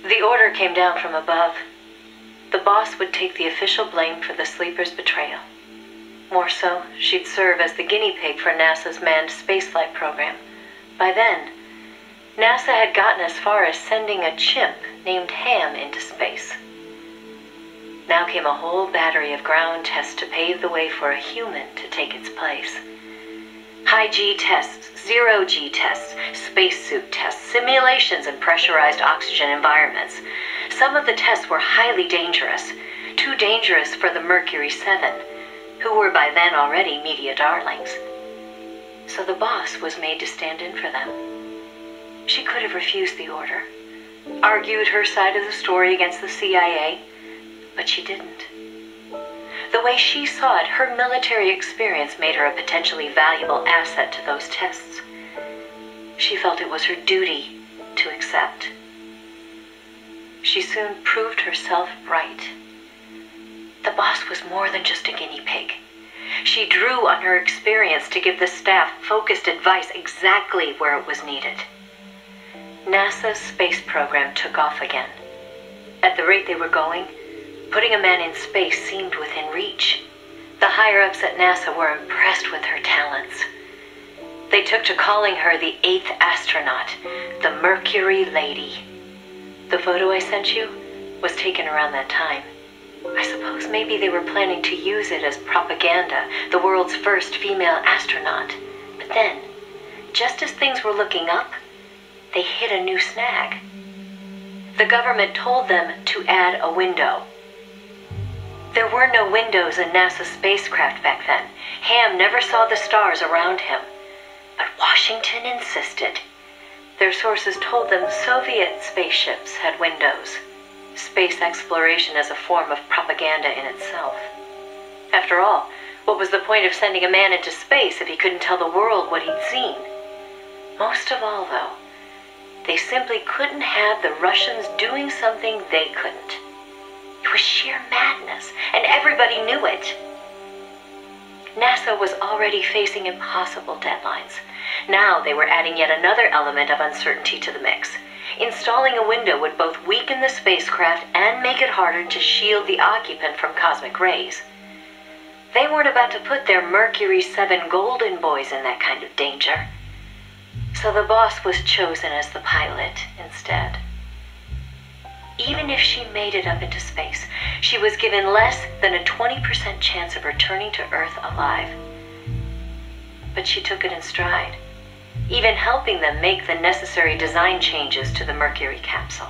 The order came down from above. The boss would take the official blame for the sleeper's betrayal. More so, she'd serve as the guinea pig for NASA's manned spaceflight program. By then, NASA had gotten as far as sending a chimp named Ham into space. Now came a whole battery of ground tests to pave the way for a human to take its place. High-G tests, zero-G tests, spacesuit tests, simulations in pressurized oxygen environments. Some of the tests were highly dangerous, too dangerous for the Mercury 7, who were by then already media darlings. So the boss was made to stand in for them. She could have refused the order, argued her side of the story against the CIA, but she didn't. The way she saw it, her military experience made her a potentially valuable asset to those tests. She felt it was her duty to accept. She soon proved herself right. The boss was more than just a guinea pig. She drew on her experience to give the staff focused advice exactly where it was needed. NASA's space program took off again. At the rate they were going, putting a man in space seemed within reach. The higher-ups at NASA were impressed with her talents. They took to calling her the 8th astronaut, the Mercury Lady. The photo I sent you was taken around that time. I suppose maybe they were planning to use it as propaganda, the world's first female astronaut. But then, just as things were looking up, they hit a new snag. The government told them to add a window. There were no windows in NASA's spacecraft back then. Ham never saw the stars around him. But Washington insisted. Their sources told them Soviet spaceships had windows. Space exploration as a form of propaganda in itself. After all, what was the point of sending a man into space if he couldn't tell the world what he'd seen? Most of all, though, they simply couldn't have the Russians doing something they couldn't. It was sheer madness, and everybody knew it. NASA was already facing impossible deadlines. Now they were adding yet another element of uncertainty to the mix. Installing a window would both weaken the spacecraft and make it harder to shield the occupant from cosmic rays. They weren't about to put their Mercury 7 golden boys in that kind of danger. So the boss was chosen as the pilot instead. Even if she made it up into space, she was given less than a 20% chance of returning to Earth alive. But she took it in stride, even helping them make the necessary design changes to the Mercury capsule.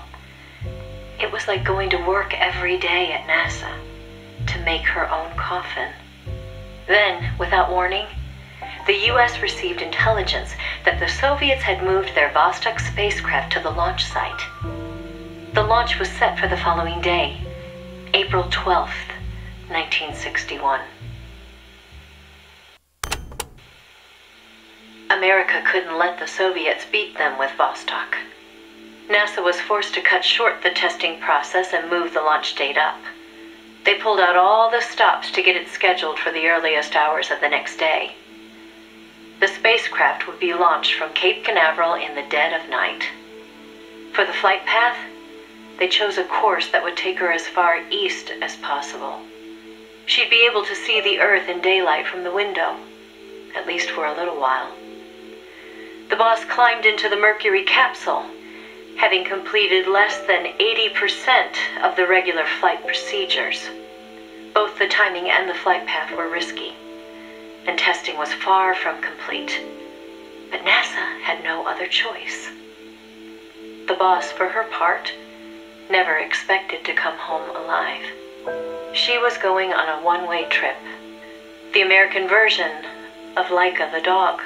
It was like going to work every day at NASA to make her own coffin. Then, without warning, the US received intelligence that the Soviets had moved their Vostok spacecraft to the launch site. The launch was set for the following day, April 12th, 1961. America couldn't let the Soviets beat them with Vostok. NASA was forced to cut short the testing process and move the launch date up. They pulled out all the stops to get it scheduled for the earliest hours of the next day. The spacecraft would be launched from Cape Canaveral in the dead of night. For the flight path, they chose a course that would take her as far east as possible. She'd be able to see the Earth in daylight from the window, at least for a little while. The boss climbed into the Mercury capsule, having completed less than 80% of the regular flight procedures. Both the timing and the flight path were risky, and testing was far from complete. But NASA had no other choice. The boss, for her part, never expected to come home alive. She was going on a one-way trip, the American version of Laika the dog.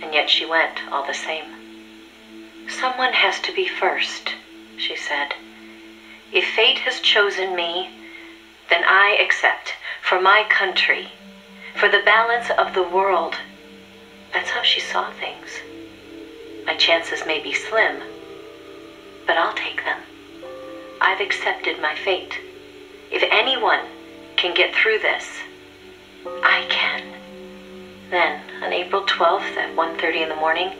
And yet she went all the same. "Someone has to be first," she said. "If fate has chosen me, then I accept, for my country, for the balance of the world." That's how she saw things. My chances may be slim, but I'll take them. I've accepted my fate. If anyone can get through this, I can. Then, on April 12th at 1:30 in the morning,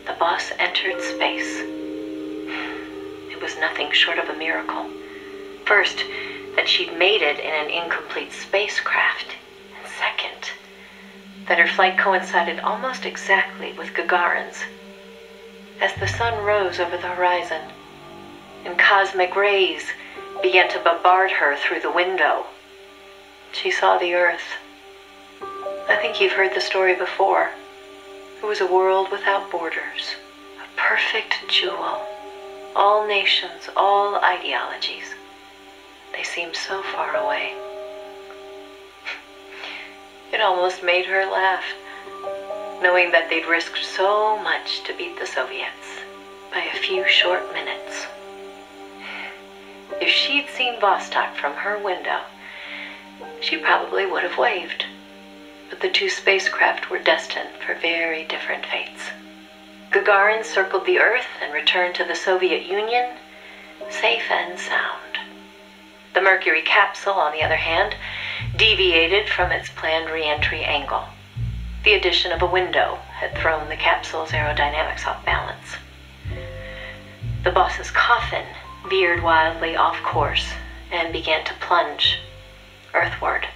the boss entered space. It was was nothing short of a miracle. First, that she'd made it in an incomplete spacecraft, and second, that her flight coincided almost exactly with Gagarin's. As the sun rose over the horizon, and cosmic rays began to bombard her through the window, she saw the Earth. I think you've heard the story before. It was a world without borders, a perfect jewel. All nations, all ideologies. They seemed so far away. It almost made her laugh, knowing that they'd risked so much to beat the Soviets by a few short minutes. If she'd seen Vostok from her window, she probably would have waved. But the two spacecraft were destined for very different fates. Gagarin circled the Earth and returned to the Soviet Union, safe and sound. The Mercury capsule, on the other hand, deviated from its planned re-entry angle. The addition of a window had thrown the capsule's aerodynamics off balance. The boss's coffin veered wildly off course and began to plunge earthward.